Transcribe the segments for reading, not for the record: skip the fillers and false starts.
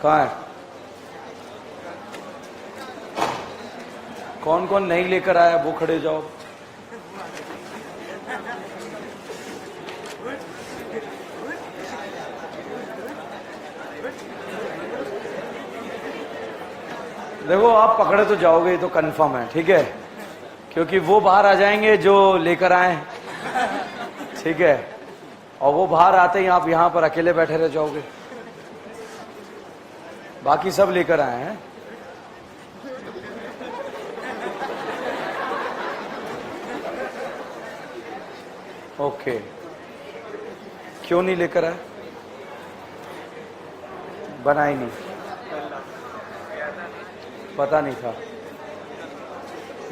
कहाँ है? कौन कौन नहीं लेकर आया वो खड़े जाओ। देखो आप पकड़े तो जाओगे, ये तो कंफर्म है, ठीक है, क्योंकि वो बाहर आ जाएंगे जो लेकर आए, ठीक है, और वो बाहर आते ही आप यहां पर अकेले बैठे रह जाओगे। बाकी सब लेकर आए हैं। ओके, क्यों नहीं लेकर आए? बना ही नहीं, पता नहीं था,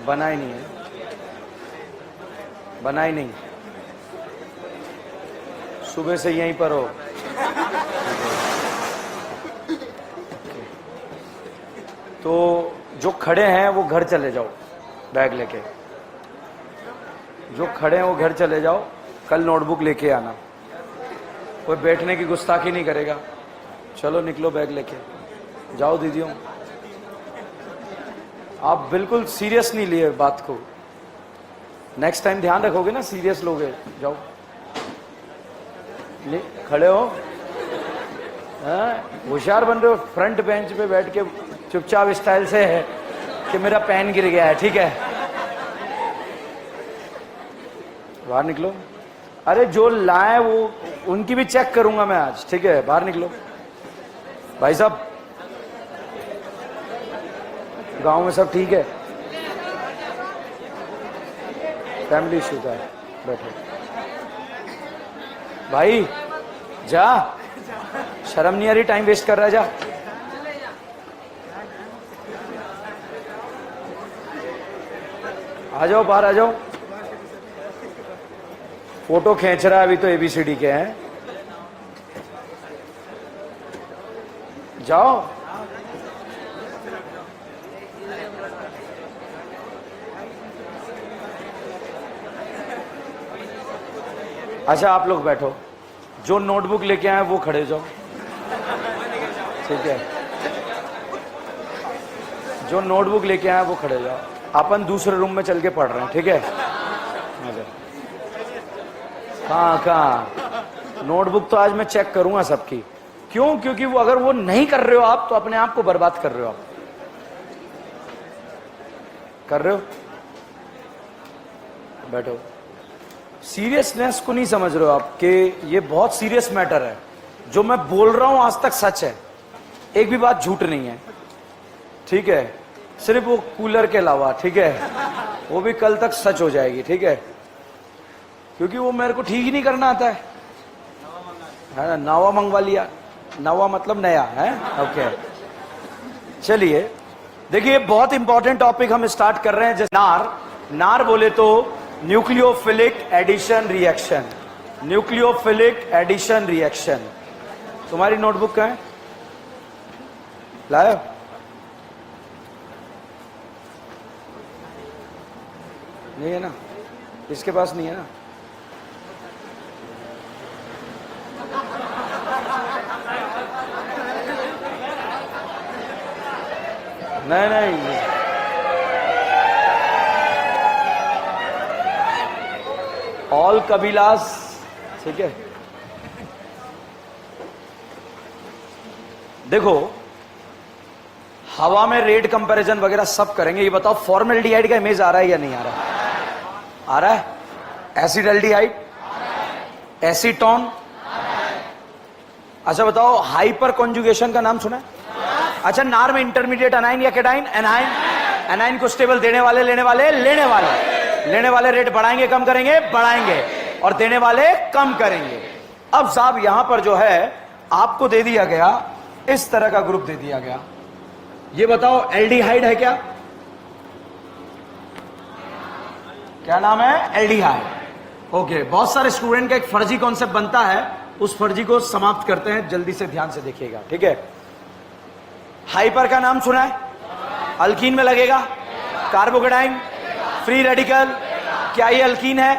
बना ही नहीं है, बना ही नहीं, सुबह से यहीं पर हो। तो जो खड़े हैं वो घर चले जाओ बैग लेके, जो खड़े हैं वो घर चले जाओ, कल नोटबुक लेके आना, कोई बैठने की गुस्ताखी नहीं करेगा। चलो निकलो बैग लेके जाओ दीदियों। आप बिल्कुल सीरियस नहीं लिए बात को, नेक्स्ट टाइम ध्यान रखोगे ना, सीरियस लोगे। जाओ, खड़े हो, होशियार बन रहे हो, फ्रंट बेंच पे बैठ के चुपचाप स्टाइल से है कि मेरा पेन गिर गया है, ठीक है, बाहर निकलो। अरे जो लाए वो उनकी भी चेक करूंगा मैं आज, ठीक है, बाहर निकलो। भाई साहब, गांव में सब ठीक है? फैमिली इशू था, बैठो भाई, जा, शर्म नहीं आ रही, टाइम वेस्ट कर रहा है, जा। आ जाओ, बाहर आ जाओ। फोटो खींच रहा है अभी तो ABCD के हैं, जाओ। अच्छा आप लोग बैठो, जो नोटबुक लेके आए वो खड़े जाओ, ठीक है, जो नोटबुक लेके आए वो खड़े जाओ। अपन दूसरे रूम में चल के पढ़ रहे हैं, ठीक है। कहाँ नोटबुक तो आज मैं चेक करूंगा सबकी। क्यों? क्योंकि वो अगर वो नहीं कर रहे हो आप तो अपने आप को बर्बाद कर रहे हो। आप कर रहे हो, बैठो। सीरियसनेस को नहीं समझ रहे हो आप कि ये बहुत सीरियस मैटर है। जो मैं बोल रहा हूं आज तक सच है, एक भी बात झूठ नहीं है, ठीक है, सिर्फ वो कूलर के अलावा, ठीक है, वो भी कल तक सच हो जाएगी, ठीक है, क्योंकि वो मेरे को ठीक ही नहीं करना आता है ना। नवा मंगवा लिया, नवा मतलब नया है, ओके। चलिए देखिए, बहुत इंपॉर्टेंट टॉपिक हम स्टार्ट कर रहे हैं। जैसे नार बोले तो nucleophilic addition reaction, nucleophilic addition reaction. तुम्हारी नोटबुक कहाँ है? लायो? नहीं है ना, इसके पास नहीं है ना। नहीं, ऑल कबीलास, ठीक है। देखो, हवा में रेट कंपैरिजन वगैरह सब करेंगे। ये बताओ, फॉर्मल्डिहाइड का इमेज आ रहा है या नहीं आ रहा है? आ रहा है। एसिडल्डिहाइड, एसीटोन। अच्छा बताओ, हाइपर कॉन्जुगेशन का नाम सुना है? अच्छा, नार में इंटरमीडिएट अनाइन या कैटाइन? एनाइन। एनाइन को स्टेबल देने वाले, लेने वाले, लेने वाले। लेने वाले रेट बढ़ाएंगे कम करेंगे? बढ़ाएंगे। और देने वाले कम करेंगे। अब साहब यहां पर जो है आपको दे दिया गया, इस तरह का ग्रुप दे दिया गया। ये बताओ, एल्डिहाइड है क्या? क्या नाम है? एल्डिहाइड। ओके, बहुत सारे स्टूडेंट का एक फर्जी कॉन्सेप्ट बनता है, उस फर्जी को समाप्त करते हैं। जल्दी से ध्यान से देखिएगा, ठीक है। हाइपर का नाम सुना है? अल्कीन में लगेगा। कार्बोकेटाइन, फ्री रेडिकल, क्या ये अल्कीन है?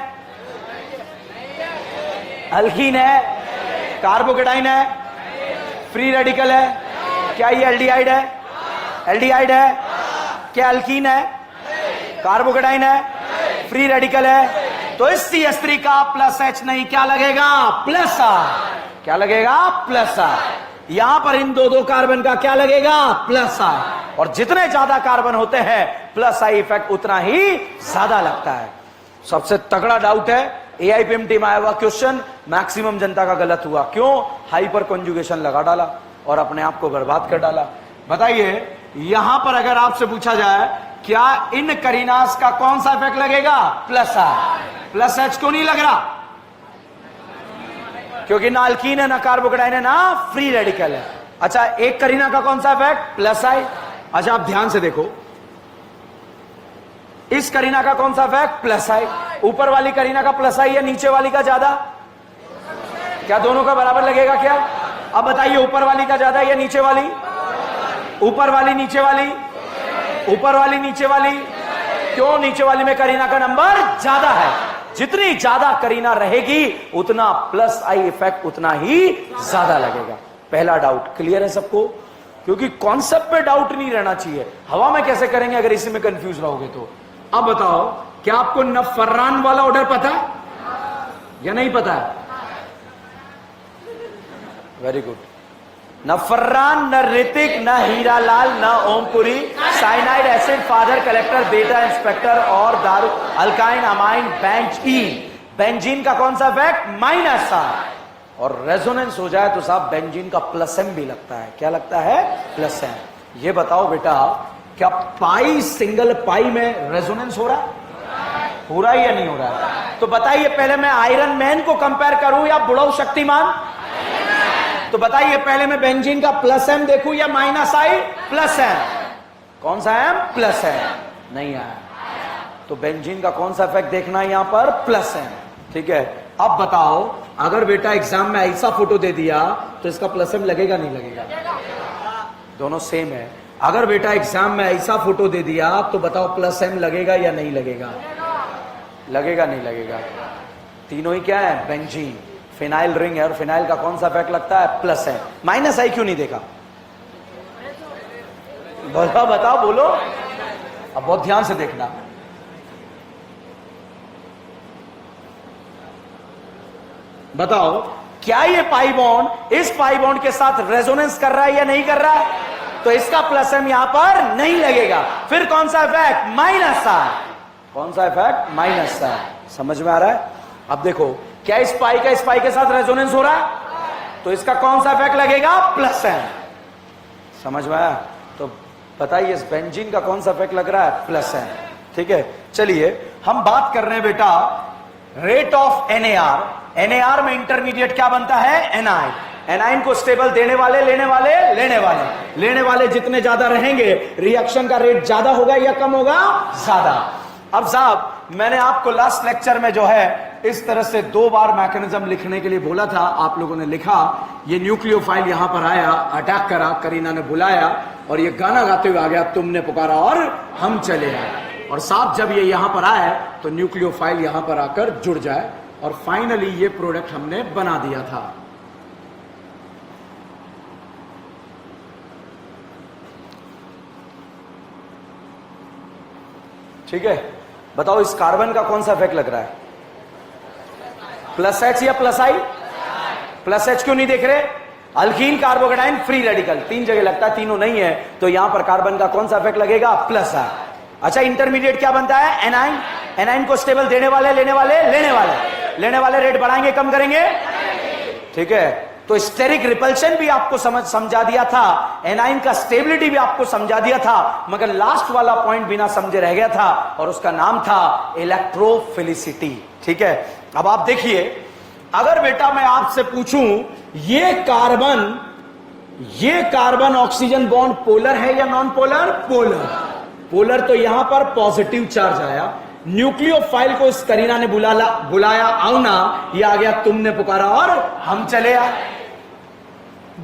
अल्कीन है। कार्बोकेटाइन है, फ्री रेडिकल है, क्या ये एल्डिहाइड है? एल्डिहाइड है? क्या अल्कीन है? कार्बोकेटाइन है? फ्री रेडिकल है? तो इस CH3 का प्लस H नहीं, क्या लगेगा? Plus I। क्या लगेगा? Plus I। यहां पर इन दो कार्बन का क्या लगेगा? Plus I। और जितने ज्यादा कार्बन होते हैं प्लस I इफेक्ट उतना ही ज्यादा लगता है। सबसे तगड़ा डाउट है, AIPMT में आया हुआ क्वेश्चन, मैक्सिमम जनता का गलत हुआ। क्यों? हाइपर कॉन्जुगेशन लगा डाला और अपने आप को बर्बाद कर डाला। बताइए, यहां पर अगर आपसे पूछा जाए क्या इन करीनास का कौन सा इफेक्ट लगेगा? Plus I। प्लस H क्यों नहीं लग रहा? क्योंकि ना अल्कीन है, ना कार्बोकेटाइन है, ना फ्री रेडिकल है। अच्छा, एक करीना का कौन सा इफेक्ट? Plus I। अच्छा, आप ध्यान से देखो, इस करीना का कौन सा इफेक्ट? Plus I। ऊपर वाली करीना का प्लस I या नीचे वाली का ज्यादा? क्या दोनों का बराबर लगेगा क्या? अब बताइए, ऊपर वाली का ज्यादा या नीचे वाली? ऊपर वाली, नीचे वाली? ऊपर वाली, नीचे वाली? क्यों? नीचे वाली में करीना का नंबर ज्यादा है। जितनी ज्यादा करीना रहेगी उतना प्लस I इफेक्ट उतना ही ज्यादा लगेगा। पहला डाउट क्लियर है सबको? क्योंकि कॉन्सेप्ट पे डाउट नहीं रहना चाहिए। हवा में कैसे करेंगे अगर इसी में कंफ्यूज रहोगे तो? अब बताओ, क्या आपको नफर्रान वाला ऑर्डर पता है या नहीं पता है? Very good. न फर्रान, न ऋतिक, न हीरालाल, न Om Puri, cyanide acid, father collector, बेटा इंस्पेक्टर और दारू, अल्काइन, अमाइन, बेंजीन का कौन सा इफेक्ट? Minus I। और रेजोनेंस हो जाए तो साहब बेंजीन का प्लस M भी लगता है। क्या लगता है? Plus M। ये बताओ बेटा, क्या पाई, सिंगल पाई में रेजोनेंस हो रहा है? हो रहा है या नहीं हो रहा है? तो बताइए, पहले मैं आयरन मैन को कंपेयर करूं या बुढ़ऊ शक्तिमान? तो बताइए, पहले मैं बेंजीन का प्लस M देखूं या माइनस I प्लस M? कौन सा M? Plus M। नहीं आया। तो बेंजीन का कौन सा इफेक्ट देखना है यहां पर? Plus M। ठीक है, अब बताओ, अगर बेटा एग्जाम में ऐसा फोटो दे दिया तो इसका प्लस M लगेगा नहीं लगेगा? दोनों सेम है। अगर बेटा एग्जाम में ऐसा फोटो दे दिया तो बताओ प्लस M लगेगा या नहीं लगेगा? लगेगा नहीं लगेगा? तीनों ही क्या है? बेंजीन। फिनाइल रिंग है और फिनाइल का कौन सा इफेक्ट लगता है? प्लस है। माइनस I क्यों नहीं देखा? बोलो, बताओ, बोलो। अब बहुत ध्यान से देखना। बताओ, क्या ये पाई बॉन्ड इस पाई बॉन्ड के साथ रेजोनेंस कर रहा है या नहीं कर रहा है? तो इसका प्लस M यहां पर नहीं लगेगा। फिर कौन सा इफेक्ट? Minus I। कौन सा इफेक्ट? Minus I। समझ में आ रहा है? अब देखो, क्या इस पाई का इस पाई के साथ रेजोनेंस हो रहा है? तो इसका कौन सा इफेक्ट लगेगा? Plus M। समझ में आया? तो बताइए, इस बेंजीन का कौन सा इफेक्ट लग रहा है? Plus M। ठीक है, चलिए हम बात कर रहे हैं बेटा रेट ऑफ NAR। NAR में इंटरमीडिएट क्या बनता है? एनाइन। एनाइन को स्टेबल देने वाले, लेने वाले, लेने वाले। लेने वाले जितने ज्यादा रहेंगे रिएक्शन का रेट ज्यादा होगा या कम होगा? ज्यादा। अब साहब, मैंने आपको लास्ट लेक्चर में जो है इस तरह से 2 बार मैकेनिज्म लिखने के लिए बोला था, आप लोगों ने लिखा। ये न्यूक्लियोफाइल यहां पर आया, अटैक करा, करीना ने बुलाया और ये गाना गाते हुए आ गया, तुमने पुकारा और हम चले आए। और साहब, जब ये यहां पर आए तो न्यूक्लियोफाइल यहां पर आकर जुड़ जाए और फाइनली ये प्रोडक्ट हमने बना दिया था। ठीक है, बताओ इस कार्बन का कौन सा इफेक्ट लग रहा है? प्लस H या प्लस I? प्लस H क्यों नहीं देख रहे? अल्कीन, कार्बोकेटाइन, फ्री रेडिकल, 3 जगह लगता है, तीनों नहीं है, तो यहां पर कार्बन का कौन सा इफेक्ट लगेगा? Plus I। अच्छा, इंटरमीडिएट क्या बनता है? एनाइन। एनाइन को स्टेबल देने वाले, लेने वाले, लेने वाले। लेने वाले रेट बढ़ाएंगे, कम करेंगे? ठीक है, तो स्टेरिक रिपल्शन भी आपको समझा दिया था, एनाइन का स्टेबिलिटी भी आपको समझा दिया था, मगर लास्ट वाला पॉइंट बिना समझे रह गया था और उसका नाम था इलेक्ट्रोफिलिसिटी। ठीक है, अब आप देखिए, अगर बेटा मैं आपसे पूछूं ये कार्बन ऑक्सीजन बॉन्ड पोलर है या नॉन पोलर? पोलर। पोलर तो यहां पर पॉजिटिव चार्ज आया, न्यूक्लियोफाइल को इस करीना ने बुलाया, आओ ना, ये आ गया, तुमने पुकारा और हम चले आए।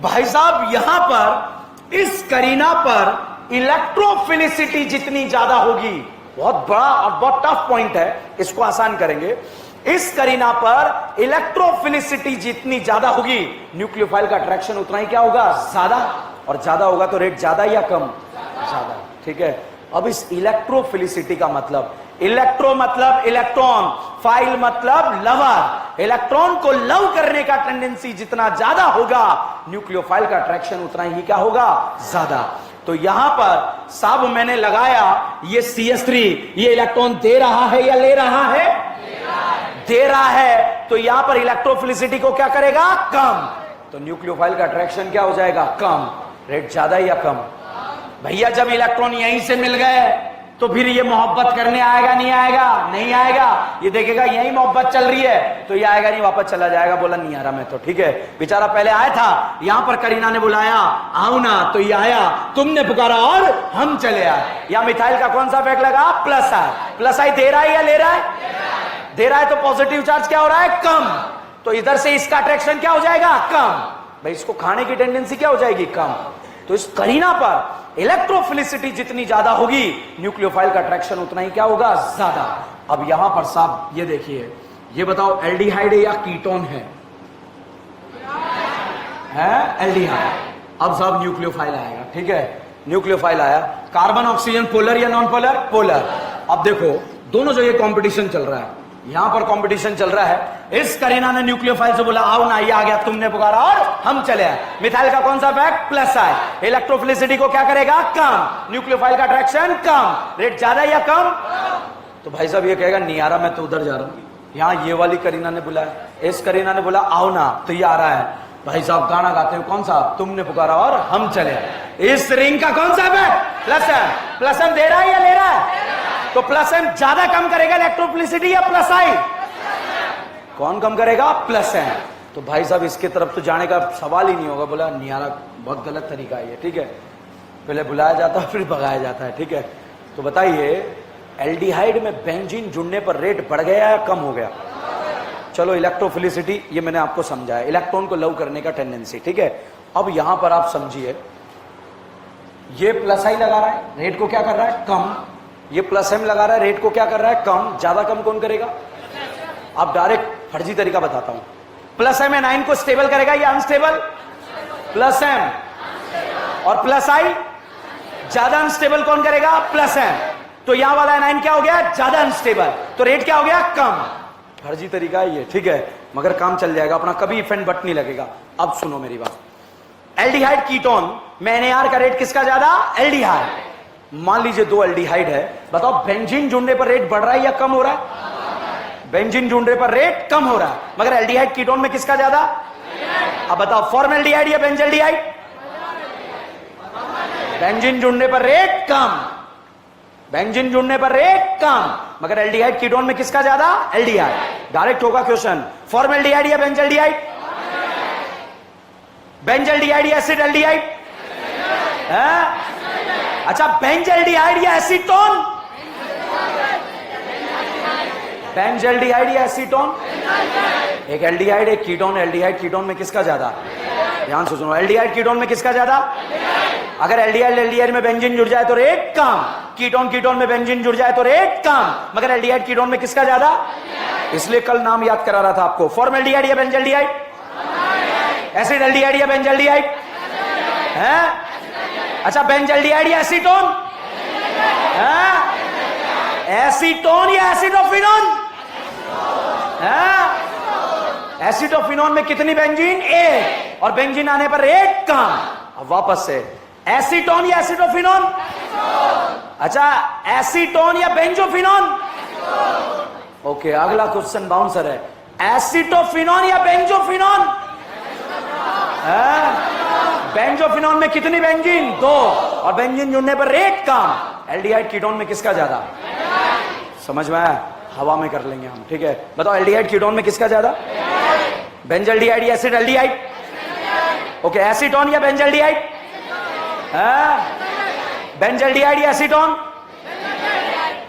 भाई साहब, यहां पर इस करीना पर इलेक्ट्रोफिलिसिटी जितनी ज्यादा होगी, बहुत बड़ा और बहुत टफ पॉइंट है, इसको आसान करेंगे। इस करीना पर इलेक्ट्रोफिलिसिटी जितनी ज्यादा होगी, न्यूक्लियोफाइल का अट्रैक्शन उतना ही क्या होगा? ज्यादा। और ज्यादा होगा तो रेट ज्यादा या कम? ज्यादा। ठीक है, अब इस इलेक्ट्रोफिलिसिटी का मतलब, इलेक्ट्रो मतलब इलेक्ट्रॉन, फाइल मतलब लवर, इलेक्ट्रॉन को लव करने का टेंडेंसी जितना ज्यादा होगा, न्यूक्लियोफाइल का अट्रैक्शन उतना ही क्या होगा? ज्यादा। तो यहां पर साब मैंने लगाया ये CH3, ये इलेक्ट्रॉन दे रहा है या ले रहा है? दे रहा है। तो यहां पर इलेक्ट्रोफिलिसिटी को क्या करेगा? कम। तो न्यूक्लियोफाइल का अट्रैक्शन क्या हो जाएगा? कम। रेट ज्यादा या कम? भैया जब इलेक्ट्रॉन यहीं से मिल गए तो फिर ये मोहब्बत करने आएगा नहीं आएगा? नहीं आएगा। ये देखेगा यही मोहब्बत चल रही है तो ये आएगा नहीं, वापस चला जाएगा, बोला नहीं आ रहा मैं तो। ठीक है, बेचारा पहले आया था, यहां पर करीना ने बुलाया आओ ना, तो ये आया, तुमने पुकारा और हम चले आए। या मिथाइल का कौन सा इफेक्ट लगा? प्लस आई। प्लस आई दे रहा है या ले रहा है? दे रहा है, तो पॉजिटिव चार्ज क्या हो रहा है? कम। तो इधर से इसका अट्रैक्शन क्या हो जाएगा? कम। भाई इसको खाने की टेंडेंसी क्या हो जाएगी? कम। तो इस करीना पर इलेक्ट्रोफिलिसिटी जितनी ज्यादा होगी, न्यूक्लियोफाइल का अट्रैक्शन उतना ही क्या होगा? ज्यादा। अब यहां पर साहब ये देखिए, ये बताओ एल्डिहाइड है या कीटोन है? एल्डिहाइड। अब साहब न्यूक्लियोफाइल आएगा। ठीक है, न्यूक्लियोफाइल आया, कार्बन ऑक्सीजन पोलर या नॉन पोलर? पोलर। अब देखो दोनों जगह कंपटीशन चल रहा है, यहां पर कंपटीशन चल रहा है। इस करीना ने न्यूक्लियोफाइल से बोला आओ ना, ये आ गया, तुमने पुकारा और हम चले आए। मिथाइल का कौन सा इफेक्ट? प्लस आई। इलेक्ट्रोफिलिसिटी को क्या करेगा? कम। न्यूक्लियोफाइल का अट्रैक्शन कम। रेट ज्यादा या कम? तो भाई साहब ये कहेगा नहीं आ रहा, मैं तो उधर जा रहा हूं। यहां ये वाली करीना ने बुलाया, इस करीना ने बोला आओ ना, तो ये आ रहा है। भाई साहब गाना गाते हो कौन सा? तुमने पुकारा और हम चले आए। इस रिंग का कौन सा effect? Plus M. Plus M दे रहा है या ले रहा है? तो प्लस एम ज्यादा कम करेगा इलेक्ट्रोफिलिसिटी या प्लस आई? कौन कम करेगा? Plus M. तो भाई साहब इसके तरफ तो जाने का सवाल ही नहीं होगा, बोला नियारा बहुत गलत तरीका है ये। ठीक है, पहले बुलाया जाता है फिर भगाया जाता है। ठीक है, तो बताइए एल्डिहाइड में बेंजीन जुड़ने पर रेट बढ़ गया या कम हो गया? चलो इलेक्ट्रोफिलिसिटी ये मैंने आपको समझाया, इलेक्ट्रॉन को लव करने का टेंडेंसी। ठीक है, अब यहां पर आप समझिए, ये प्लस आई लगा रहा है, रेट को क्या कर रहा है? कम। ये प्लस एम लगा रहा है, रेट को क्या कर रहा है? कम। ज्यादा कम कौन करेगा? आप डायरेक्ट फर्जी तरीका बताता हूं, प्लस एम एनाइन को स्टेबल करेगा या अनस्टेबल? Plus M. और प्लस आई ज्यादा अनस्टेबल कौन करेगा? Plus M. तो यहां वाला एनाइन क्या हो गया? ज्यादा अनस्टेबल, तो रेट क्या हो गया? कम। फर्जी तरीका है ये। ठीक है, मगर काम चल जाएगा अपना, कभी इफेक्ट बट नहीं लगेगा। अब सुनो मेरी बात, एल्डिहाइड कीटोन में NAR का रेट किसका ज्यादा? एल्डिहाइड। मान लीजिए दो एल्डिहाइड है, बताओ बेंजीन जुड़ने पर रेट बढ़ रहा है या कम हो रहा है? बेंजीन जुड़ने पर रेट कम हो रहा है, मगर एल्डिहाइड कीटोन में किसका ज्यादा? अब बताओ फॉर्मल्डिहाइड या बेंजल्डिहाइड? बेंजीन जुड़ने पर रेट कम, बेंजीन जुड़ने पर रेट कम, मगर एल्डिहाइड कीटोन में किसका ज्यादा? एल्डिहाइड। डायरेक्ट होगा क्वेश्चन, फॉर्मल्डिहाइड या बेंजल्डिहाइड? बेंजल्डिहाइड या एसिडल्डिहाइड? अच्छा, बेंजल्डिहाइड या एसीटोन? बेंजल्डिहाइड या एसीटोन? एक एल्डिहाइड एक कीटोन, एल्डिहाइड कीटोन में किसका ज्यादा? ध्यान से सुनो, एल्डिहाइड कीटोन में किसका ज्यादा? अगर एल्डिहाइड एल्डिहाइड में बेंजीन जुड़ जाए तो रेट कम, कीटोन कीटोन में बेंजीन जुड़ जाए तो रेट कम, मगर एल्डिहाइड कीटोन में किसका ज्यादा? इसलिए कल नाम याद करा रहा था आपको, फॉर्मल्डिहाइड या बेंजल्डिहाइड? एसिड एल्डिहाइड या बेंजल्डिहाइड? है? अच्छा, बेंजल्डिहाइड या एसीटोन? एसीटोन या एसिडोफिनोन? एसिडोफिनोन में कितनी बेंजीन? एक, और बेंजीन आने पर रेट कम। अब वापस से, एसीटोन या एसिडोफिनोन? अच्छा, एसीटोन या बेंजोफिनोन? ओके, अगला क्वेश्चन बाउंसर है, एसिटोफिनोन या बेंजोफिनोन? बेंजोफिनोन में कितनी बेंजीन? दो, और बेंजीन जुड़ने पर रेट कम। एल्डिहाइड कीटोन में किसका ज्यादा? समझ में आया? हवा में कर लेंगे हम। ठीक है, बताओ एल्डिहाइड कीटोन में किसका ज्यादा? बेंजल्डिहाइड या एसिड एल्डिहाइड? ओके, एसीटोन या बेंजल्डिहाइड? बेंजल्डिहाइड या एसीटोन?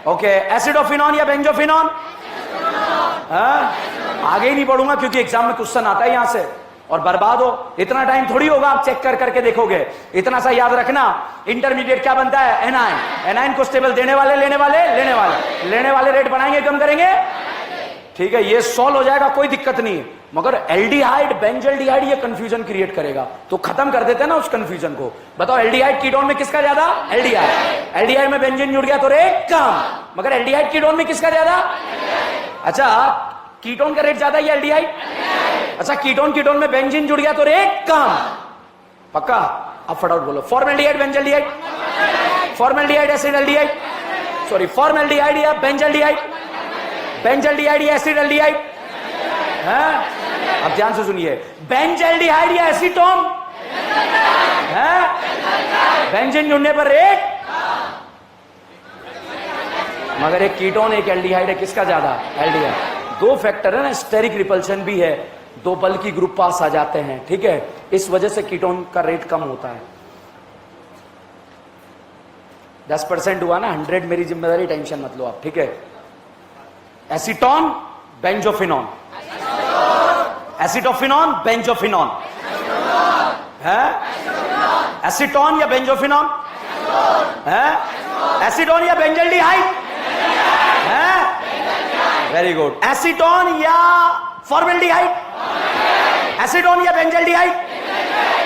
ओके, एसिडोफिनोन या बेंजोफिनोन? आगे ही नहीं पढ़ूंगा क्योंकि एग्जाम में क्वेश्चन आता है यहां से और बर्बाद हो। इतना टाइम थोड़ी होगा, आप चेक कर करके देखोगे। इतना सा याद रखना, इंटरमीडिएट क्या बनता है? एनाइन। एनाइन को स्टेबल देने वाले, लेने वाले, लेने वाले, लेने वाले रेट बढ़ाएंगे कम करेंगे? ठीक है, ये सॉल्व हो जाएगा, कोई दिक्कत नहीं है। मगर एल्डिहाइड बेंजल्डिहाइड ये कंफ्यूजन क्रिएट करेगा, तो खत्म कर देते हैं ना उस कंफ्यूजन को। बताओ एल्डिहाइड कीटोन में किसका ज्यादा? एल्डिहाइड। एल्डिहाइड में बेंजीन जुड़ गया तो रेट कम, मगर एल्डिहाइड कीटोन में किसका ज्यादा? अच्छा, कीटोन का रेट ज्यादा या एल्डिहाइड? अच्छा, कीटोन में बेंजीन जुड़ गया तो रेट कम, पक्का? अब फटाफट बोलो, formaldehyde benzaldehyde, formaldehyde acid aldehyde, sorry formaldehyde या बेंजल्डिहाइड, बेंजल्डिहाइड या एसिड एल्डिहाइड? अब ध्यान से सुनिए, बेंजल्डिहाइड या एसीटोन? बेंजीन जुड़ने पर रेट, मगर एक कीटोन एक एल्डिहाइड है, किसका ज्यादा? एल्डिहाइड। दो फैक्टर है ना, स्टेरिक रिपल्शन भी है, दो बल की ग्रुप पास आ जाते हैं, ठीक है, इस वजह से कीटोन का रेट कम होता है। 10% हुआ ना, 100 मेरी जिम्मेदारी, टेंशन मत लो आप, ठीक है। एसीटोन बेंजोफिनॉन, एसिटोफिनॉन बेंजोफिनॉन, है एसीटोन या बेंजोफिनॉन? है एसीटोन या बेंजल्डिहाइड? है वेरी गुड। एसीटोन या फॉर्मल्डिहाइड? एसीटोन या बेंजल्डिहाइड?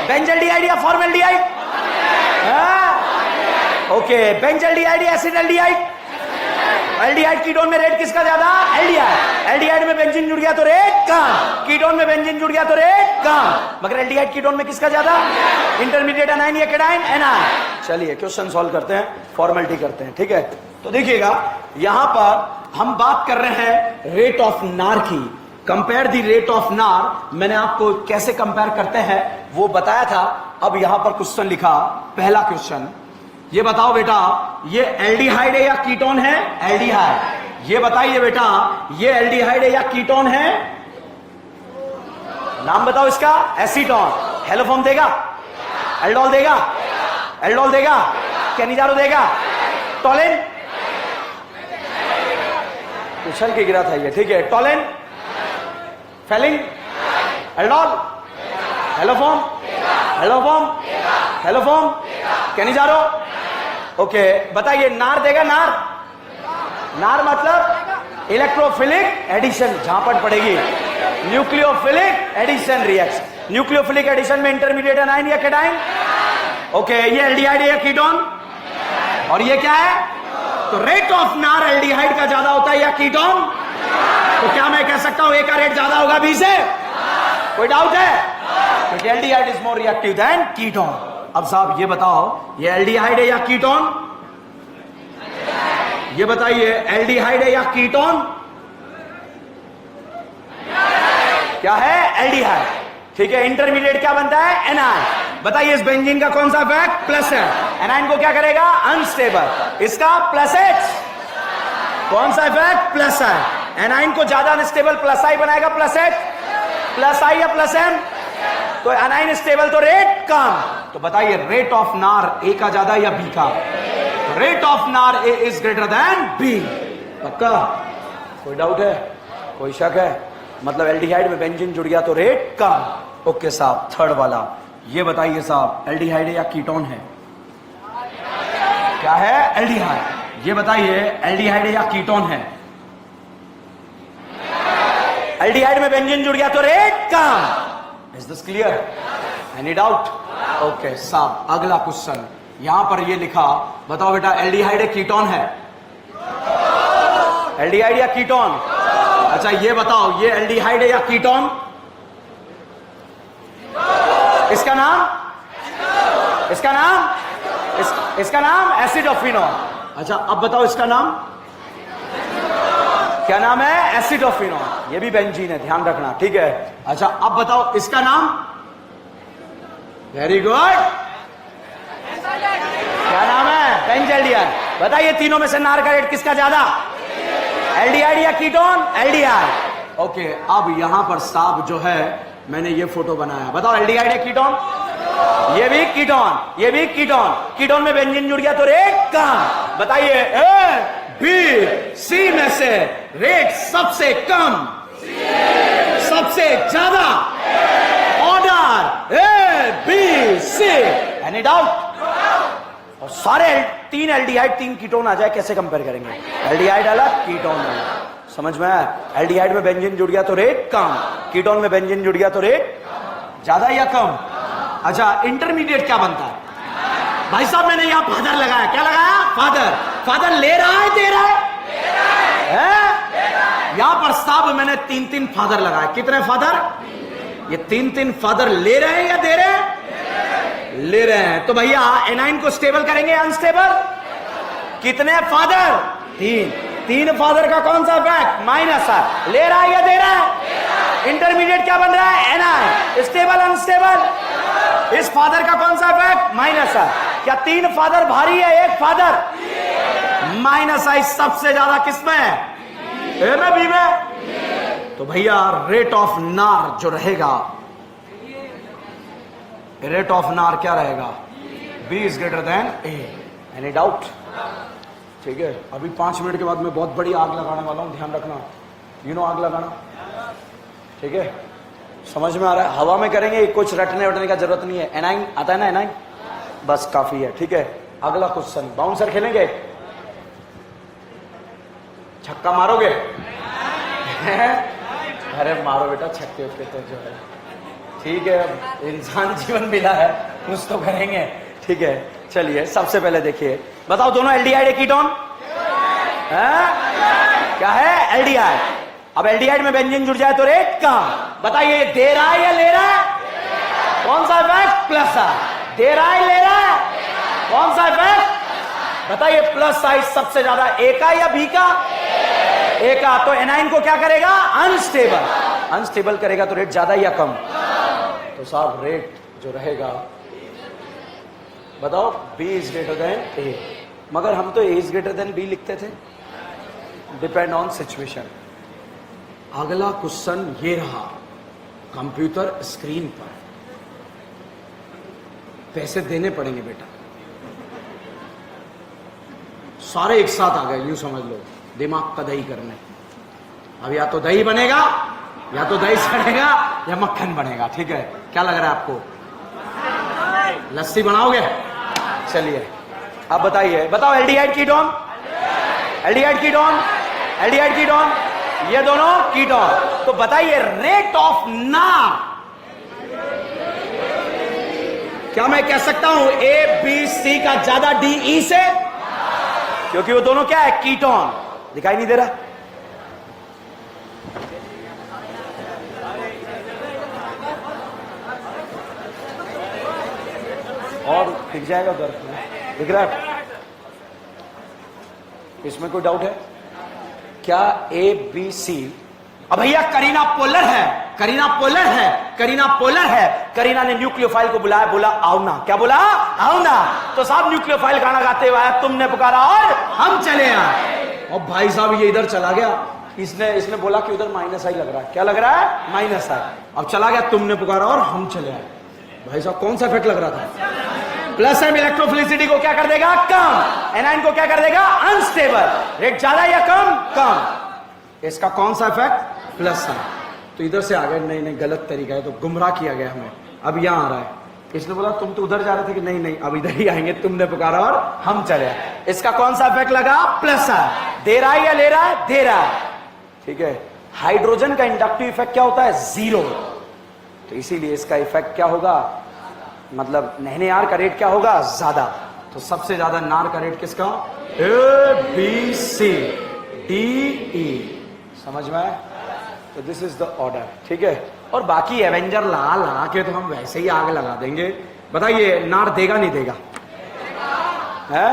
बेंजल्डिहाइड या फॉर्मल्डिहाइड? ओके, बेंजल्डिहाइड या एसिड एल्डिहाइड? एल्डिहाइड कीटोन में रेट किसका ज्यादा? एल्डिहाइड। एल्डिहाइड में बेंजीन जुड़ गया तो रेट कम, कीटोन में बेंजीन जुड़ गया तो रेट कम, मगर एल्डिहाइड कीटोन में किसका ज्यादा? इंटरमीडिएट एनाइन या केटाइन? एनाइन। चलिए क्वेश्चन सॉल्व करते हैं, फॉर्मेलिटी करते हैं, ठीक है। तो देखिएगा, यहां पर हम बात कर रहे हैं रेट ऑफ नार की। कंपेयर द रेट ऑफ नार, मैंने आपको कैसे कंपेयर करते हैं वो बताया था। अब यहां पर क्वेश्चन लिखा, पहला क्वेश्चन, ये बताओ बेटा, ये एल्डिहाइड है या कीटोन है? एल्डिहाइड। ये बताइए बेटा, ये एल्डिहाइड है या कीटोन है? नाम बताओ इसका। एसीटोन। हेलोफॉर्म देगा? एल्डोल देगा? एल्डोल देगा? कैनिजारो देगा? टोलिन? उछल के गिरा था ये, ठीक है। Tollens, Fehling, aldol, haloform, haloform, haloform, Cannizzaro. Okay, बताइए नार देगा? नार, नार मतलब इलेक्ट्रोफिलिक एडिशन, झापट पड़ेगी। Nucleophilic addition reaction, nucleophilic addition में इंटरमीडिएट एनाइन या केटाइन? ओके, ये एल्डिहाइड है या कीटोन? और ये क्या है? तो रेट ऑफ नार एल्डिहाइड का ज्यादा होता है या कीटोन? तो क्या मैं कह सकता हूं ए का रेट ज्यादा होगा बी से? कोई डाउट है? तो aldehyde is more reactive than ketone. अब साहब ये बताओ, ये एल्डिहाइड है या कीटोन? ये बताइए, एल्डिहाइड है या कीटोन? क्या है? एल्डिहाइड, ठीक है। इंटरमीडिएट क्या बनता है? एनाइन। बताइए इस बेंजीन का कौन सा इफेक्ट? प्लस है। एनाइन को क्या करेगा? अनस्टेबल। इसका प्लस एच, कौन सा इफेक्ट? प्लस है। एनाइन को ज्यादा अनस्टेबल प्लस आई बनाएगा, प्लस एच, प्लस आई या प्लस एम। तो एनाइन स्टेबल तो रेट कम। तो बताइए रेट ऑफ नार ए का ज्यादा या बी का? रेट ऑफ नार ए इज ग्रेटर देन बी, पक्का? कोई डाउट है? कोई शक है? मतलब एल्डिहाइड में बेंजीन जुड़ गया तो रेट कम। ओके साहब, थर्ड वाला ये बताइए साहब, एल्डिहाइड है या कीटोन है? क्या है? एल्डिहाइड। ये बताइए एल्डिहाइड है या कीटोन है? एल्डिहाइड में बेंजीन जुड़ गया तो rate come. Is this clear? Any doubt? Okay साहब, अगला क्वेश्चन यहां पर ये लिखा, बताओ बेटा एल्डिहाइड है कीटोन है? एल्डिहाइड या कीटोन? अच्छा ये बताओ, ये एल्डिहाइड है या कीटोन? इसका नाम? इसका नाम? इसका नाम एसिडोफिनॉन। अच्छा अब बताओ इसका नाम क्या नाम है? एसिडोफिनॉन। ये भी बेंजीन है, ध्यान रखना, ठीक है। अच्छा अब बताओ इसका नाम? वेरी गुड, क्या नाम है? बेंजल्डिहाइड। बताइए तीनों में से नार का रेट किसका ज्यादा? एल्डिहाइड या कीटोन? एल्डिहाइड। ओके, अब यहां पर साहब जो है मैंने ये फोटो बनाया, बताओ एल्डिहाइड या कीटोन? ये भी कीटोन, ये भी कीटोन। कीटोन में बेंजीन जुड़ गया तो रेट कम। बताइए ए बी सी में से रेट सबसे कम, सबसे ज्यादा? Order A B C. Any doubt? और सारे तीन एल्डिहाइड तीन कीटोन आ जाए, कैसे कंपेयर करेंगे? एल्डिहाइड अलग, कीटोन अलग। समझ में आया? एल्डिहाइड में बेंजीन जुड़ गया तो रेट कम, कीटोन में बेंजीन जुड़ गया तो रेट ज्यादा या कम? अच्छा, इंटरमीडिएट क्या बनता है? भाई साहब मैंने यहां फादर लगाया, क्या लगाया? फादर। फादर ले रहा है, दे रहा है? यहां पर साहब मैंने 3-3 फादर लगाए। कितने फादर? ये 3-3 फादर ले रहे हैं या दे रहे हैं? ले रहे हैं। तो भैया एनाइन को स्टेबल करेंगे अनस्टेबल? कितने फादर? 3 फादर का कौन सा इफेक्ट? माइनस है। ले रहा है या दे रहा है? इंटरमीडिएट क्या बन रहा है? एनाइन। Stable unstable? इस फादर का कौन सा इफेक्ट? माइनस है। क्या 3 फादर भारी है, 1 फादर माइनस है? सबसे ज्यादा किसमें? ए में, बी में? तो भैया रेट ऑफ नार जो रहेगा, रेट ऑफ नार क्या रहेगा? B is greater than A. Any doubt? ठीक है, अभी 5 मिनट के बाद मैं बहुत बड़ी आग लगाने वाला हूं, ध्यान रखना। यू नो आग लगाना, ठीक है? समझ में आ रहा है? हवा में करेंगे, कुछ रटने वटने का जरूरत नहीं है। एनाइन आता है ना? एनाइन बस काफी है, ठीक है? अगला क्वेश्चन, बाउंसर खेलेंगे? छक्का मारोगे? अरे मारो बेटा छक्के उक्के तो जो है, ठीक है? इंसान जीवन मिला है, कुछ तो करेंगे, ठीक है? चलिए सबसे पहले देखिए, बताओ दोनों एल्डिहाइड है कीटोन? क्या है? एल्डिहाइड। अब एल्डिहाइड में बेंजीन जुड़ जाए तो रेट कम। बताइए दे रहा है या ले रहा है? कौन सा इफेक्ट? प्लस है। दे रहा है, ले रहा है? कौन सा इफेक्ट? बताइए प्लस साइज सबसे ज्यादा ए का या बी का? ए का। तो एनाइन को क्या करेगा? अनस्टेबल। अनस्टेबल करेगा तो रेट ज्यादा या कम? तो साहब रेट जो रहेगा, बताओ बी इज ग्रेटर देन ए। मगर हम तो ए इज ग्रेटर देन बी लिखते थे। Depend on situation. अगला क्वेश्चन ये रहा कंप्यूटर स्क्रीन पर, पैसे देने पड़ेंगे बेटा, सारे एक साथ आ गए, यूं समझ लो, दिमाग का दही करने। अब या तो दही बनेगा, या तो दही सड़ेगा, या मक्खन बनेगा, ठीक है? क्या लग रहा है आपको? लस्सी बनाओगे? चलिए अब बताइए, बताओ aldehyde ketone? Aldehyde ketone? Aldehyde ketone? ये दोनों कीटोन। तो बताइए रेट ऑफ नार, क्या मैं कह सकता हूं ए बी सी का ज्यादा डी ई से? क्योंकि वो दोनों क्या है? कीटोन। दिखाई नहीं दे रहा? और दिख जाएगा उधर, दिख रहा है? इसमें कोई डाउट है क्या? A B C. अब भैया करीना पोलर है, करीना पोलर है, करीना पोलर है। करीना ने न्यूक्लियोफाइल को बुलाया, बोला आओ ना। क्या बोला? आओ ना। तो साहब न्यूक्लियोफाइल गाना गाते हुए आया, तुमने पुकारा और हम चले आए। और भाई साहब ये इधर चला गया, इसने बोला कि उधर माइनस आई लग रहा है। क्या लग रहा है? माइनस आई। अब चला गया, तुमने पुकारा और हम चले आए। भाई साहब कौन सा इफेक्ट लग रहा था? प्लस एम इलेक्ट्रोफिलिसिटी को क्या कर देगा? कम। एनाइन को क्या कर देगा? अनस्टेबल। रेट ज्यादा या कम? कम। इसका कौन सा इफेक्ट? प्लस है। तो इधर से आ गए, नहीं नहीं गलत तरीका है, तो गुमराह किया गया हमें। अब यहां आ रहा है, इसने बोला तुम तो उधर जा रहे थे कि नहीं नहीं अब इधर ही आएंगे, तुमने पुकारा और हम चले। इसका कौन सा इफेक्ट लगा? प्लस है। दे रहा है या ले रहा है? दे रहा है, ठीक है? हाइड्रोजन का इंडक्टिव इफेक्ट क्या होता है? 0। तो इसीलिए इसका इफेक्ट क्या होगा? मतलब नहने आर का रेट क्या होगा? ज्यादा। तो सबसे ज्यादा नार का रेट किसका? A B C D E. समझ में आया? तो दिस इज द ऑर्डर, ठीक है? और बाकी एवेंजर लगा के तो हम वैसे ही आग लगा देंगे। बताइए नार देगा नहीं देगा? है?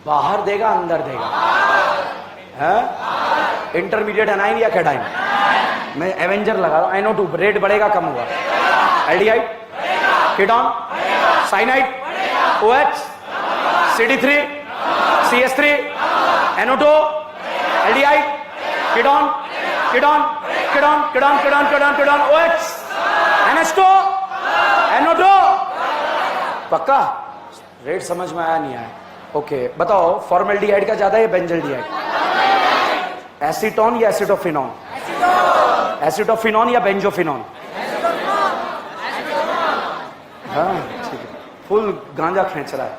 बाहर देगा अंदर देगा? है? इंटरमीडिएट एनाइन या कैटाइन? मैं एवेंजर लगा रहा हूं। NO2 रेट बढ़ेगा कम होगा? Aldehyde, ketone, cyanide, OH, CD3, CS3, NO2, aldehyde, ketone, ketone, ketone, ketone, ketone, ketone, ketone, OH, NH2, NO2। पक्का? रेट समझ में आया नहीं आया? ओके, बताओ फॉर्मल्डिहाइड का ज्यादा है बेंजल्डिहाइड? एसीटोन या एसिटोफिनॉन? एसिटोफिनॉन या बेंजोफिनॉन? हाँ ठीक है, फुल गांजा खींच रहा है।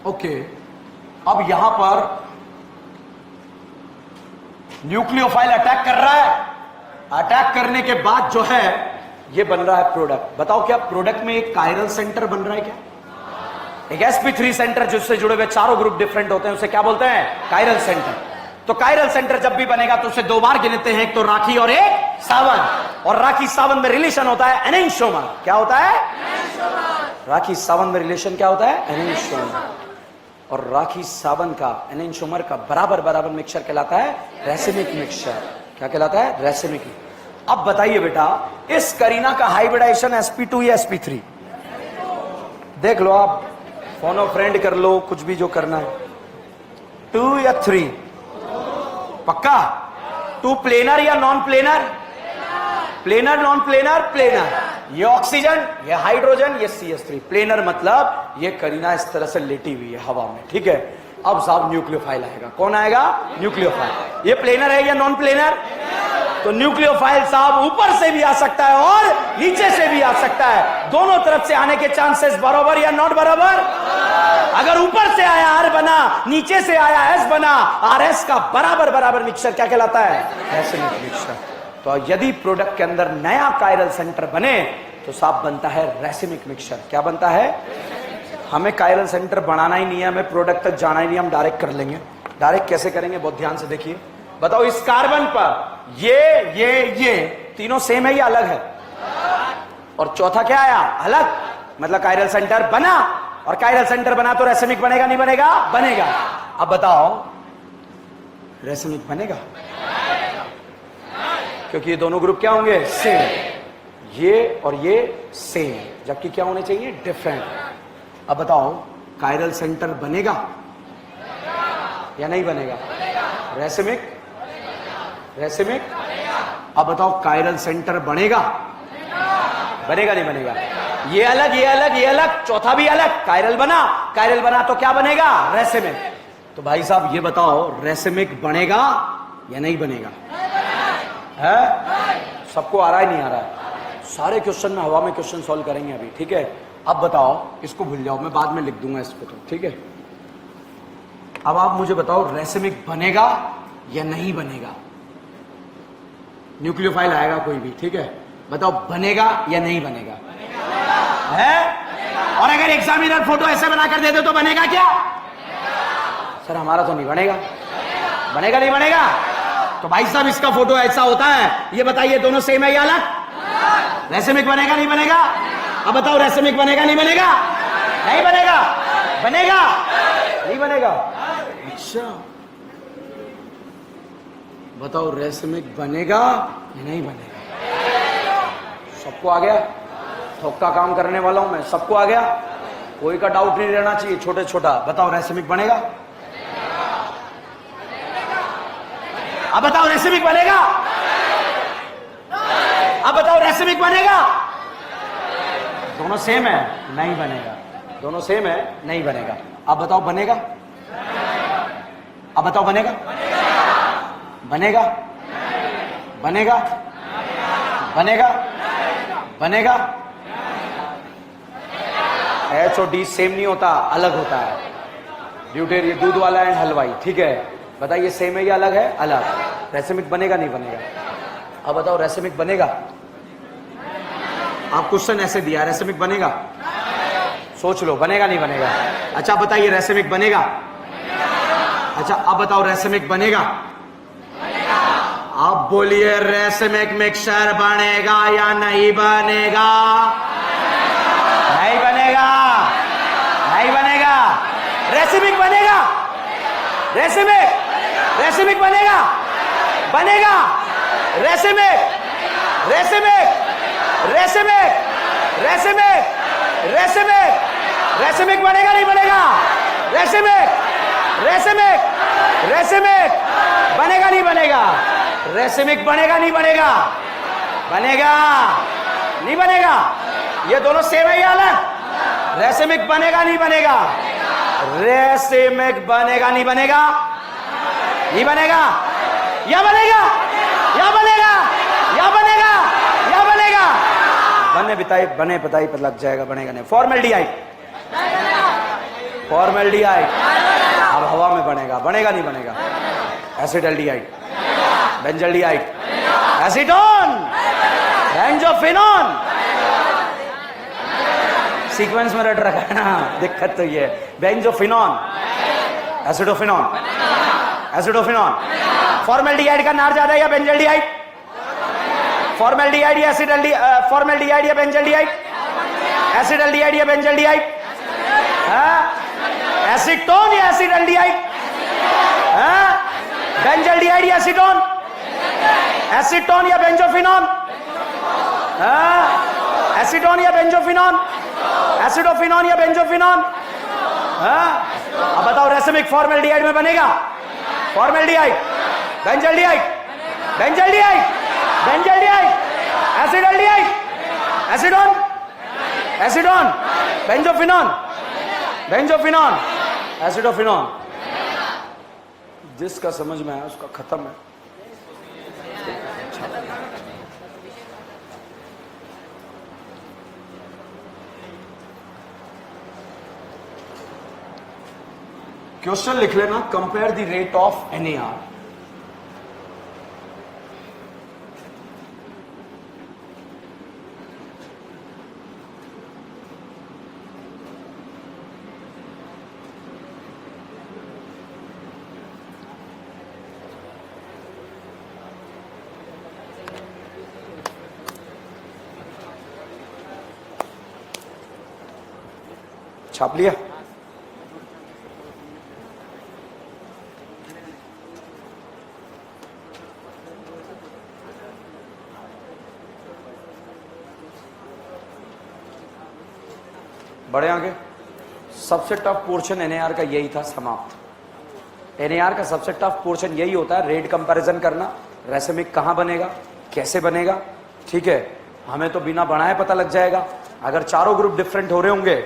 ओके, अब यहां पर न्यूक्लियोफाइल अटैक कर रहा है, अटैक करने के बाद जो है ये बन रहा है प्रोडक्ट। बताओ क्या प्रोडक्ट में एक कायरल सेंटर बन रहा है क्या? एक sp3 सेंटर जिससे जुड़े हुए चारों ग्रुप डिफरेंट होते हैं, उसे क्या बोलते हैं? Chiral centre. तो कायरल सेंटर जब भी बनेगा तो उसे दो बार गिनते हैं, एक तो राखी और एक सावन। और राखी सावन में रिलेशन होता है एनेंशियोमर। क्या होता है? राखी सावन में रिलेशन क्या होता है? एनेंशियोमर। और राखी सावन का एनेंशियोमर का बराबर बराबर मिक्सचर कहलाता है रेसिमिक मिक्सचर। क्या कहलाता है? रेसिमिक। अब बताइए बेटा, इस करीना का हाइब्रिडाइजेशन sp2 या sp3? देख लो आप, फोनो फ्रेंड कर लो, कुछ भी जो करना है। 2 या 3? पक्का? 2 प्लेनर या non planar? Planar, non planar, planar. ये ऑक्सीजन, ये हाइड्रोजन, ये CH3। प्लेनर मतलब ये करीना इस तरह से लेटी हुई है हवा में, ठीक है। अब साहब न्यूक्लियोफाइल आएगा। कौन आएगा? न्यूक्लियोफाइल। ये प्लेनर है या नॉन प्लेनर? तो न्यूक्लियोफाइल साहब ऊपर से भी आ सकता है और नीचे से भी आ सकता है। दोनों तरफ से आने के चांसेस बराबर या नॉट बराबर? अगर ऊपर से आया R बना, नीचे से आया S बना, RS का बराबर बराबर मिक्सचर क्या कहलाता है? Racemic mixture. तो यदि प्रोडक्ट के अंदर नया कायरल सेंटर बने तो साहब बनता है रेसिमिक मिक्सचर। क्या बनता है? हमें कायरल सेंटर बनाना ही नहीं है, हमें प्रोडक्ट तक जाना ही नहीं, हम डायरेक्ट कर लेंगे। डायरेक्ट कैसे करेंगे? बहुत ध्यान से देखिए। बताओ इस कार्बन पर ये तीनों सेम है या अलग है? और चौथा क्या आया? अलग। मतलब कायरल सेंटर बना, और कायरल सेंटर बना तो रेसिमिक बनेगा नहीं बनेगा? बनेगा। अब बताओ रेसिमिक बनेगा? क्योंकि ये दोनों ग्रुप क्या होंगे? सेम। ये और ये सेम, जबकि क्या होने चाहिए? डिफरेंट। अब बताओ कायरल सेंटर बनेगा या नहीं बनेगा? Racemic, racemic. अब बताओ कायरल सेंटर बनेगा? बनेगा नहीं बनेगा? ये अलग, ये अलग, ये अलग, चौथा भी अलग। कायरल बना तो क्या बनेगा? रेसिमिक। तो भाई साहब ये बताओ रेसिमिक बनेगा या नहीं बनेगा? है? सबको आ रहा है? नहीं आ रहा है? सारे क्वेश्चन में हवा में क्वेश्चन सॉल्व करेंगे अभी, ठीक है। अब बताओ, इसको भूल जाओ, मैं बाद में लिख दूंगा इसको, तो ठीक है। अब आप मुझे बताओ रेसिमिक बनेगा या नहीं बनेगा? न्यूक्लियोफाइल आएगा कोई भी, ठीक है। बताओ बनेगा या नहीं बनेगा? है? और अगर एग्जामिनर फोटो ऐसे बनाकर दे दे तो बनेगा क्या? सर हमारा तो नहीं बनेगा। बनेगा नहीं बनेगा? तो भाई साहब इसका फोटो ऐसा होता है, ये बताइए दोनों सेम है या अलग? रेसिमिक बनेगा नहीं बनेगा? अब बताओ रेसिमिक बनेगा नहीं बनेगा? नहीं बनेगा? बनेगा नहीं बनेगा? अच्छा बताओ रेसिमिक बनेगा या नहीं बनेगा? सबको आ गया? थोक का काम करने वाला हूं मैं, सबको आ गया? कोई का डाउट नहीं रहना चाहिए, छोटे छोटा। बताओ रेसिमिक बनेगा? अब बताओ रेसिमिक बनेगा? अब बताओ रेसिमिक बनेगा? दोनों सेम है, नहीं बनेगा। दोनों सेम है, नहीं बनेगा। अब बताओ बनेगा? अब बताओ बनेगा? बनेगा? बनेगा? बनेगा? बनेगा? H और D सेम नहीं होता, अलग होता है। ड्यूटेर ये दूध वाला एंड हलवाई, ठीक है। बताइए सेम है या अलग है? अलग। रेसिमिक बनेगा नहीं बनेगा? अब बताओ रेसिमिक बनेगा? आप क्वेश्चन ऐसे दिया, रेसिमिक बनेगा? सोच लो, बनेगा नहीं बनेगा? अच्छा बताइए रेसिमिक बनेगा? अच्छा अब बताओ रेसिमिक बनेगा? अब बोलिए रेसिमिक मिक्सचर बनेगा या नहीं बनेगा? नहीं बनेगा? नहीं बनेगा? रेसिमिक बनेगा? रेसिमिक, रेसिमिक बनेगा? बनेगा? Racemic, racemic, racemic, racemic, racemic, racemic बनेगा नहीं बनेगा? रेसिमिक, रेसिमिक, रेसिमिक बनेगा नहीं बनेगा? रेसिमिक बनेगा नहीं बनेगा? बनेगा नहीं बनेगा? ये दोनों सेम है या अलग? रेसिमिक बनेगा नहीं बनेगा? रेसिमिक बनेगा नहीं बनेगा? नहीं बनेगा? या बनेगा? या बनेगा? या बनेगा? या बनेगा? बने बताइए, बने बताइए, पता लग जाएगा। बनेगा नहीं? फॉर्मेल्डिहाइड, फॉर्मेल्डिहाइड अब हवा में बनेगा, बनेगा नहीं बनेगा? एसिडल्डिहाइड, बेंजल्डिहाइड, एसीटोन, बेंजोफिनोन। सीक्वेंस में रट रखा है ना, दिक्कत तो ये है। बेंजोफिनोन, एसिडोफिनोन, एसिडोफिनोन। फॉर्मेल्डिहाइड का नार ज्यादा है या बेंजल्डिहाइड? फॉर्मेल्डिहाइड या फॉर्मेल्डिहाइड या बेंजल्डिहाइड? एसिडल्डिहाइड या बेंजल्डिहाइड? एसीटोन या एसिडल्डिहाइड? बेंजल्डिहाइड या एसीटोन? एसीटोन या बेंजोफिनोन? एसीटोन या बेंजोफिनोन? एसिडोफिनोन या बेंजोफिनोन? अब बताओ, रेसमिक फॉर्मेल्डिहाइड में बनेगा? Formaldehyde, benzaldehyde, benzaldehyde, benzaldehyde, acetaldehyde, acetone, acetone, benzophenone, benzophenone, acetophenone. जिसका समझ में आया उसका खत्म है। क्वेश्चन लिख लेना, compare the rate of NaR। छाप लिया? बढ़े आगे। सबसे टफ पोर्शन NaR का यही था, समाप्त। NaR का सबसे टफ पोर्शन यही होता है, रेट कंपैरिजन करना, रेसिमिक कहां बनेगा, कैसे बनेगा। ठीक है, हमें तो बिना बढ़ाए पता लग जाएगा। अगर चारों ग्रुप डिफरेंट हो रहे होंगे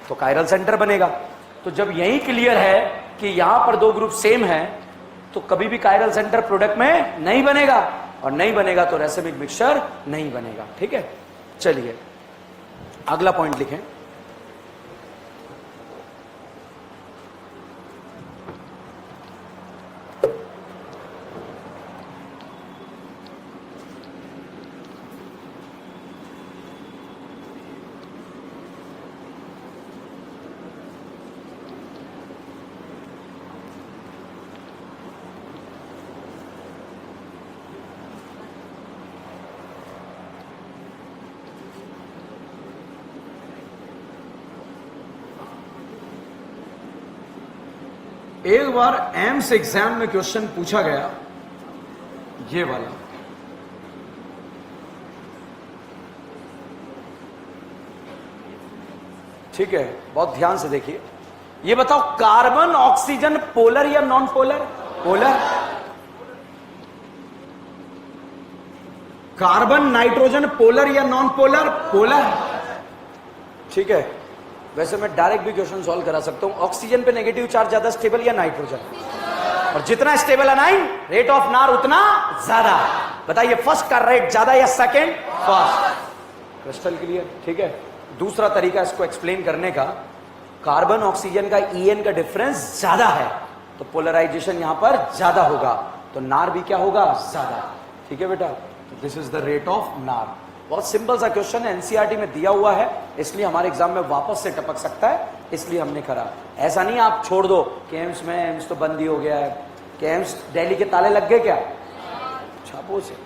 तो कायरल सेंटर बनेगा। तो जब यही क्लियर है कि यहां पर दो ग्रुप सेम है, तो कभी भी कायरल सेंटर प्रोडक्ट में नहीं बनेगा, और नहीं बनेगा तो रेसिमिक मिक्सचर नहीं बनेगा। ठीक है, चलिए अगला पॉइंट लिखें। एक बार एम्स एग्जाम में क्वेश्चन पूछा गया, ये वाला। ठीक है, बहुत ध्यान से देखिए। ये बताओ, कार्बन ऑक्सीजन पोलर या non polar? Polar. Carbon nitrogen polar या नॉन पोलर? पोलर। ठीक है, वैसे मैं डायरेक्ट भी क्वेश्चन सॉल्व करा सकता हूं। ऑक्सीजन पे नेगेटिव चार्ज ज्यादा स्टेबल या नाइट्रोजन? और जितना स्टेबल अनाइन, रेट ऑफ नार उतना ज्यादा। बताइए, फर्स्ट का रेट ज्यादा या सेकंड? फर्स्ट। Crystal clear? ठीक है, दूसरा तरीका इसको एक्सप्लेन करने का, कार्बन ऑक्सीजन का EN का डिफरेंस ज्यादा है, तो पोलराइजेशन यहां पर ज्यादा होगा, तो नार भी क्या होगा? ज्यादा। ठीक है बेटा, this is the rate of नार। बहुत सिंपल सा क्वेश्चन है, NCERT में दिया हुआ है, इसलिए हमारे एग्जाम में वापस से टपक सकता है, इसलिए हमने करा। ऐसा नहीं आप छोड़ दो कि एम्स तो बंद ही हो गया है, कि एम्स दिल्ली के ताले लग गए क्या? छापो से।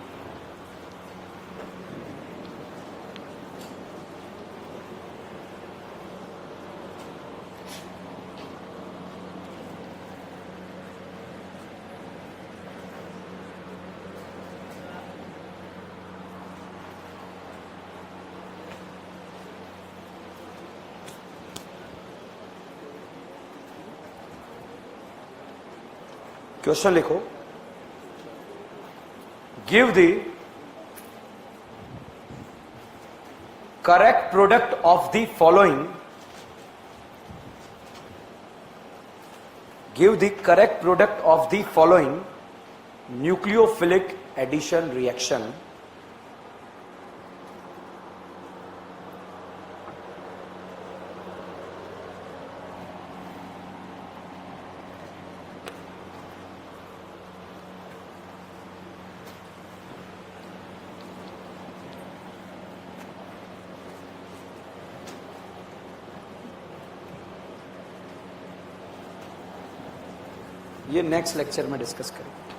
क्वेश्चन लिखो, give the correct product of the following, give the correct product of the following nucleophilic addition reaction ये नेक्स्ट लेक्चर में डिस्कस करेंगे।